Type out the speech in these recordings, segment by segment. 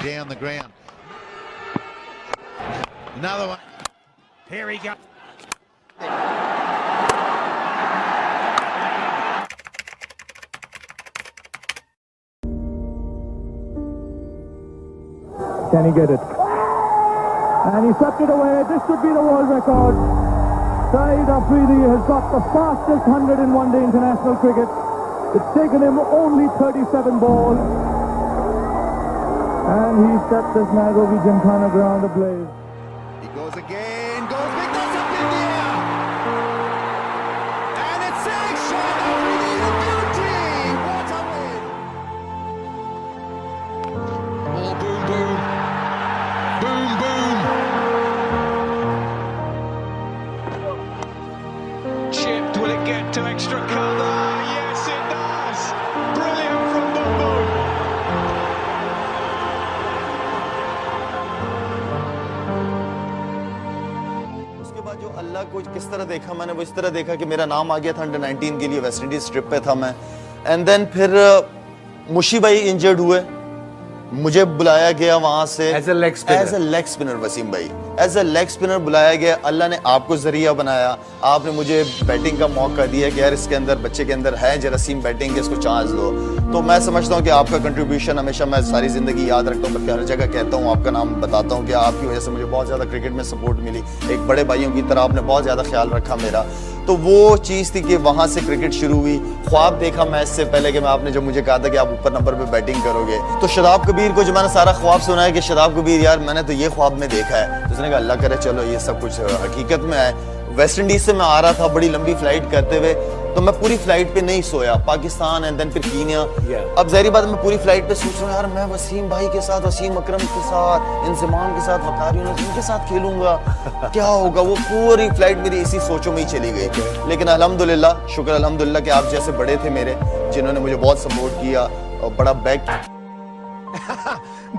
down the ground. Another one. Here he goes. Can he get it? And he swept it away. This should be the world record. Shahid Afridi has got the fastest 100 in one-day international cricket. It's taken him only 37 balls. And he set this Nairobi Gymkhana ground ablaze. He goes again. Goes big. Goes up in the air. And it's six. Shahid Afridi, the beauty. What a win. Oh, boom, boom. Boom, boom. Chipped, will it get to extra cover? Yes, it does. Brilliant from Boom Boom. उसके बाद जो अल्लाह को किस तरह देखा मैंने, वो इस तरह देखा कि मेरा नाम आ गया था अंडर 19 के लिए, वेस्ट इंडीज ट्रिप पे था मैं। एंड देन फिर मुशी भाई इंजर्ड हुए, मुझे बुलाया गया वहां से as a leg spinner Waseem भाई, एज ए लेग स्पिनर बुलाया गया। अल्लाह ने आपको जरिया बनाया, आपने मुझे बैटिंग का मौका दिया कि यार इसके अंदर, बच्चे के अंदर है जरासीम बैटिंग के, इसको चांस दो। तो मैं समझता हूँ कि आपका कंट्रीब्यूशन हमेशा मैं सारी जिंदगी याद रखता हूँ, बल्कि हर जगह कहता हूँ, आपका नाम बताता हूँ कि आपकी वजह से मुझे बहुत ज़्यादा क्रिकेट में सपोर्ट मिली। एक बड़े भाइयों की तरह आपने बहुत ज़्यादा ख्याल रखा मेरा। तो वो चीज़ थी कि वहाँ से क्रिकेट शुरू हुई। ख्वाब देखा मैच से पहले कि मैं, आपने जब मुझे कहा था कि आप ऊपर नंबर पे बैटिंग करोगे, तो शदाब कबीर को जब मैंने सारा ख्वाब सुना है कि शदाब कबीर यार मैंने तो ये ख्वाब में देखा है, तो उसने कहा अल्लाह करे चलो ये सब कुछ हकीकत में है। वेस्ट इंडीज से मैं आ रहा था बड़ी लंबी फ्लाइट करते हुए, तो मैं पूरी फ्लाइट पे नहीं सोया, पाकिस्तान एंड देन फिर कीनिया। अब ज़ाहिर बात मैं पूरी फ्लाइट पे सोच रहा हूँ यार मैं वसीम भाई के साथ, वसीम अकरम के साथ, इंजमाम के साथ, वकार यूनुस के साथ खेलूंगा, क्या होगा। वो पूरी फ्लाइट मेरी इसी सोचों में ही चली गई। लेकिन अल्हम्दुलिल्लाह, शुक्र अल्हम्दुलिल्लाह कि आप जैसे बड़े थे मेरे, जिन्होंने मुझे बहुत सपोर्ट किया और बड़ा बैक।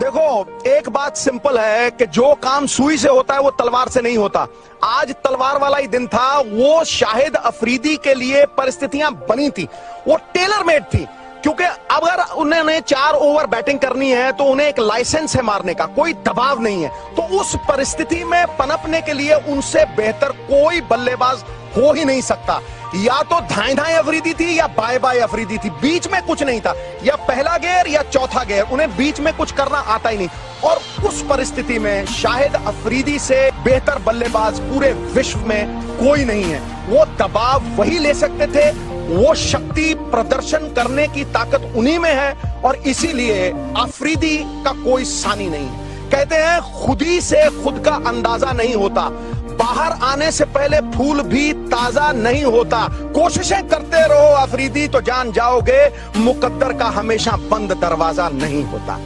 देखो एक बात सिंपल है कि जो काम सुई से होता है वो तलवार से नहीं होता। आज तलवार वाला ही दिन था। वो शाहिद अफरीदी के लिए परिस्थितियां बनी थी, वो टेलर मेड थी, क्योंकि अगर उन्होंने 4 ओवर बैटिंग करनी है तो उन्हें एक लाइसेंस है मारने का, कोई दबाव नहीं है। तो उस परिस्थिति में पनपने के लिए उनसे बेहतर कोई बल्लेबाज हो ही नहीं सकता। या तो धाएं धाएं अफरीदी थी या बाय बाय अफरीदी थी, बीच में कुछ नहीं था। या पहला गेयर या चौथा गेयर, उन्हें बीच में कुछ करना आता ही नहीं। और उस परिस्थिति में शाहिद अफरीदी से बेहतर बल्लेबाज पूरे विश्व में कोई नहीं है। वो दबाव वही ले सकते थे, वो शक्ति प्रदर्शन करने की ताकत उन्हीं में है, और इसीलिए अफरीदी का कोई सानी नहीं। कहते हैं खुदी से खुद का अंदाजा नहीं होता, बाहर आने से पहले फूल भी ताजा नहीं होता। कोशिशें करते रहो अफरीदी, तो जान जाओगे मुकद्दर का हमेशा बंद दरवाजा नहीं होता।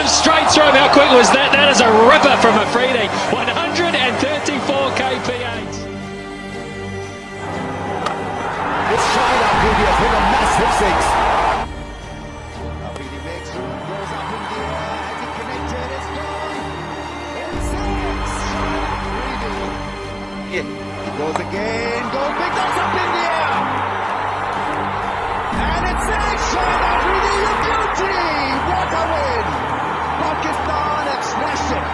Straight through. How quick was that? That is a ripper from Afridi. 134 kph. It's Shahid Afridi has hit a massive six. Afridi makes room, goes up in the air, has he connected? It's gone. It's six. Shahid Afridi. He goes again, goes big, that's up in the air. And it's six. Shahid Afridi, the beauty. What a win. Pakistan have smashed it.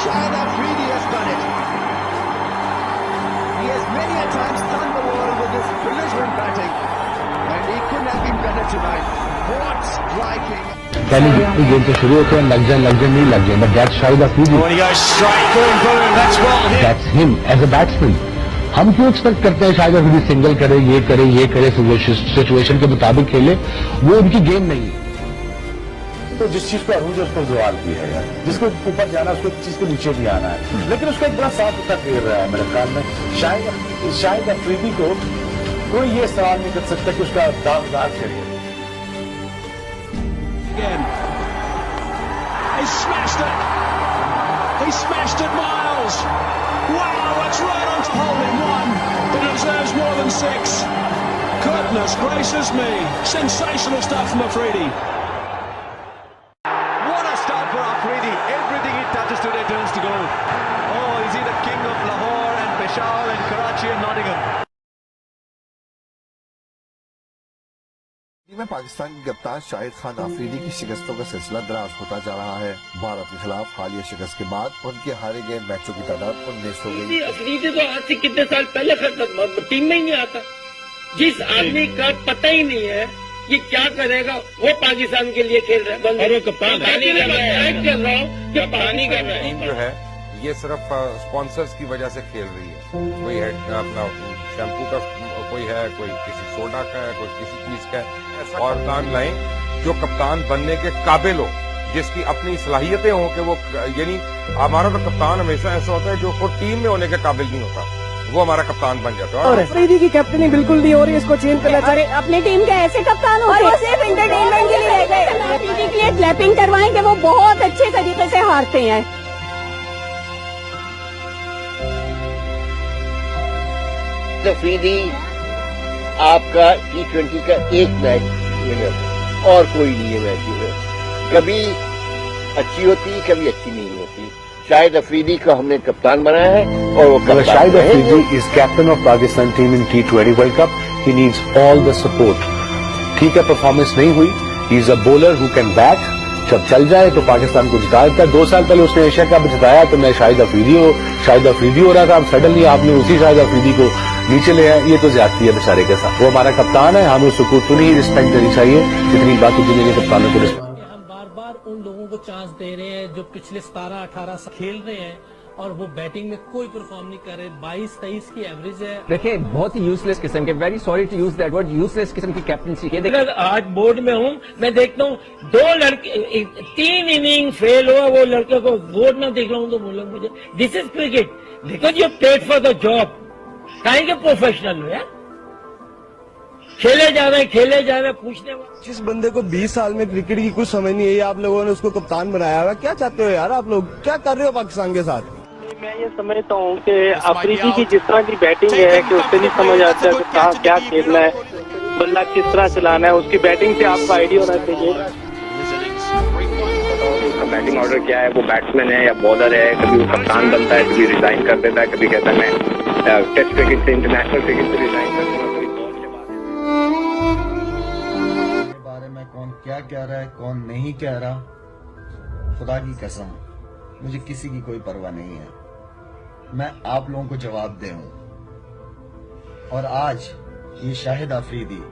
Shahid Afridi has done it. He has many a time stunned the world with his belligerent batting, and he couldn't have been better tonight. What striking! Game तो शुरू होते हैं, लग जाए नहीं लग जाए, but that's Shahid Afridi. Oh, he goes straight, boom, boom, that's well hit. That's him as a batsman. हम क्यों एक्सपेक्ट करते हैं शाहिद अफरीदी सिंगल करे, ये करे, सिचुएशन के मुताबिक खेले? वो उनकी गेम नहीं है। तो जिस चीज पे अरूज है उसको सवाल की है यार, जिसको ऊपर जाना उसको चीज के नीचे नहीं आना है, लेकिन उसका एक बड़ा साफ सुथरा खेल रहा है मेरे ख्याल में। शाहिद अफरीदी को कोई ये सवाल नहीं कर सकता कि उसका दागदार खेले। He smashed it. He smashed it, Miles. Wow, it's right on hole in one, but it deserves more than 6. Goodness gracious me. Sensational stuff from Afridi. What a start for Afridi. Everything he touches today turns to gold. Oh, is he में पाकिस्तान के कप्तान शाहिद खान अफरीदी की शिकस्तों का सिलसिला दराज होता जा रहा है। भारत के खिलाफ हालिया शिकस्त के बाद उनके हारे गए मैचों की तादाद 19 हो गई। अफरीदी तो आज से कितने साल पहले टीम में ही नहीं आता। जिस आदमी का पता ही नहीं है ये क्या करेगा, वो पाकिस्तान के लिए खेल रहा है। और वो कप्तान चल रहा हूँ कि पानी कर रहा है। जो है ये सिर्फ स्पॉन्सर्स की वजह से खेल रही है। कोई है अपना शैम्पू का कोई है, कोई किसी सोडा का है, कोई किसी चीज का है। ऐसा और कप्तान लाएं जो कप्तान बनने के काबिल हो, जिसकी अपनी सलाहियतें हो कि वो, यानी हमारा तो कप्तान हमेशा ऐसा होता है जो खुद टीम में होने के काबिल नहीं होता, वो हमारा कप्तान बन जाता है। और अफरीदी की कैप्टनी बिल्कुल नहीं हो रही, इसको चेंज करना चाहिए। अपनी टीम के ऐसे कप्तान हो वो सिर्फ एंटरटेनमेंट के लिए रह गए। अफरीदी के लिए क्लैपिंग करवाएं कि वो बहुत अच्छे तरीके से हारते हैं। अफरीदी आपका T20 का एक मैच विनर और कोई नहीं है मैच विनर। कभी अच्छी होती, कभी अच्छी नहीं होती। शाहिद अफरीदी को हमने कप्तान बनाया है और वो Shahid Afridi is captain of Pakistan team in T20 world cup. He needs all the support. ठीक है, परफॉर्मेंस नहीं हुई, he is a bowler who can bat. जब चल जाए तो पाकिस्तान को जिता देता है। 2 साल पहले उसने एशिया कप जिताया तो मैं शाहिद अफरीदी हो रहा था। अब सडनली आपने उसी शाहिद अफरीदी को नीचे ले आया, ये तो ज्यादती है बेचारे के साथ। वो हमारा कप्तान है, हमें उसको उतनी ही रिस्पेक्ट देनी चाहिए जितनी बाकी दुनिया के कप्तानों को रिस्पेक्ट। हम बार बार उन लोगों को चांस दे रहे हैं जो पिछले 17-18 साल खेल रहे हैं और वो बैटिंग में कोई परफॉर्म नहीं कर रहे। 22-23 की एवरेज है। देखिए बहुत ही यूजलेस किस्म के, very sorry to use that word, useless किस्म की कैप्टनसी के। अगर आज बोर्ड में हूँ, मैं देखता हूँ 2 लड़के 3 इनिंग फेल हुआ, वो लड़के को बोर्ड में देख रहा हूँ तो बोला मुझे this is cricket, because you paid for the job. काहे के प्रोफेशनल हो यार, खेले जा रहे पूछने वाले। जिस बंदे को 20 साल में क्रिकेट की कुछ समझ नहीं है, आप लोगों ने उसको कप्तान बनाया हुआ। क्या चाहते हो यार, आप लोग क्या कर रहे हो पाकिस्तान के साथ? मैं ये समझता हूँ कि अफरीदी की जिस तरह की बैटिंग है कि उससे नहीं समझ आता कि कहाँ क्या खेलना है, बल्ला किस तरह चलाना है। उसकी बैटिंग से आपको आइडिया होना चाहिए उसका बैटिंग ऑर्डर क्या है, वो बैट्समैन है या बॉलर है। कभी वो कप्तान बनता है, कभी रिजाइन कर देता है, कभी कहता है मैं टेस्ट क्रिकेट से इंटरनेशनल क्रिकेट से रिजाइन कर दूंगा। बारे में कौन क्या कह रहा है, कौन नहीं कह रहा, खुदा की कसम मुझे किसी की कोई परवाह नहीं है। मैं आप लोगों को जवाब दे हूं और आज ये शाहिद अफरीदी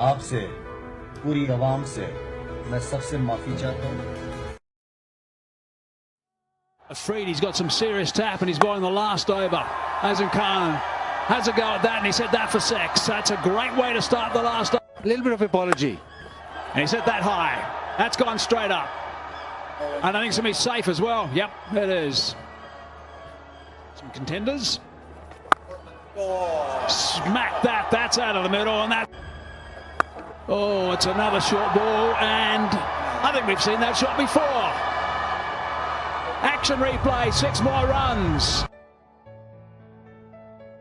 आपसे, पूरी आवाम से मैं सबसे माफी चाहता हूं। Afridi's got some serious tap and he's bowling the last over. Azam Khan has a go at that and he said that for sex. That's a great way to start the last over. A little bit of apology. And he said that high. That's gone straight up. And I think it's going to be safe as well. Yep, it is. Some contenders. Smack that. That's out of the middle. And that. Oh, it's another short ball. And I think we've seen that shot before. Action replay. 6 more runs.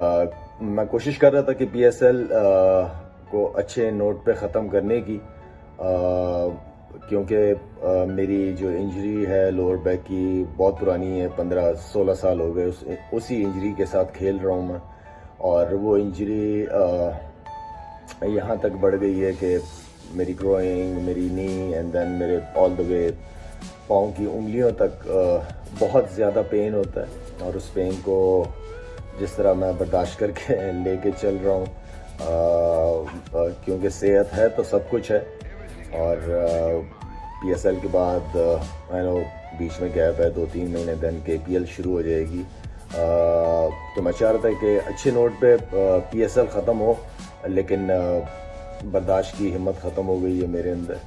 मैं कोशिश कर रहा था कि PSL को अच्छे note पे ख़त्म करने की, क्योंकि मेरी जो इंजरी है लोअर बैक की बहुत पुरानी है, 15-16 साल हो गए उसी इंजरी के साथ खेल रहा हूँ मैं। और वो इंजरी यहाँ तक बढ़ गई है कि मेरी ग्रोइंग, मेरी नी एंड देन मेरे ऑल द वे पाँव की उंगलियों तक बहुत ज़्यादा पेन होता है। और उस पेन को जिस तरह मैं बर्दाश्त करके लेके चल रहा हूँ, क्योंकि सेहत है तो सब कुछ है। और PSL के बाद आई नो बीच में गैप है 2-3 महीने, देन KPL शुरू हो जाएगी। तो मैं चाह रहा था कि अच्छे नोट पे PSL ख़त्म हो, लेकिन बर्दाश्त की हिम्मत ख़त्म हो गई है मेरे अंदर।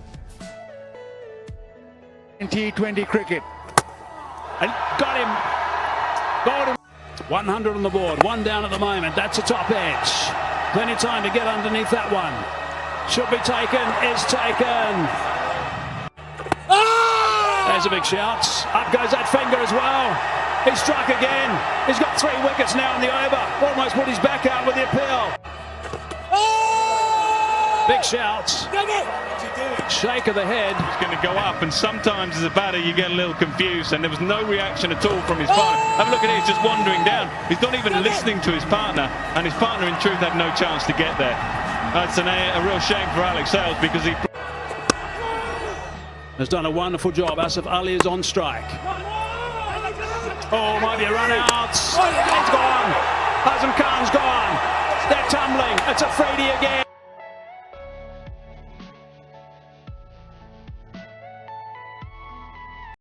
T20 cricket. And got him. 100 on the board, 1 down at the moment. That's a top edge. Plenty of time to get underneath that one. Should be taken, is taken. There's a big shout. Up goes that finger as well. He struck again. He's got 3 wickets now in the over. Almost put his back out with the appeal. Big shouts. Shake of the head. He's going to go up, and sometimes as a batter you get a little confused, and there was no reaction at all from his partner. Have a look at it, he's just wandering down. He's not even listening to his partner, and his partner in truth had no chance to get there. That's a real shame for Alex Hales because he has done a wonderful job. Asif Ali is on strike. Oh, might be a run out. It's gone. Azam Khan's gone. They're tumbling. It's Afridi again.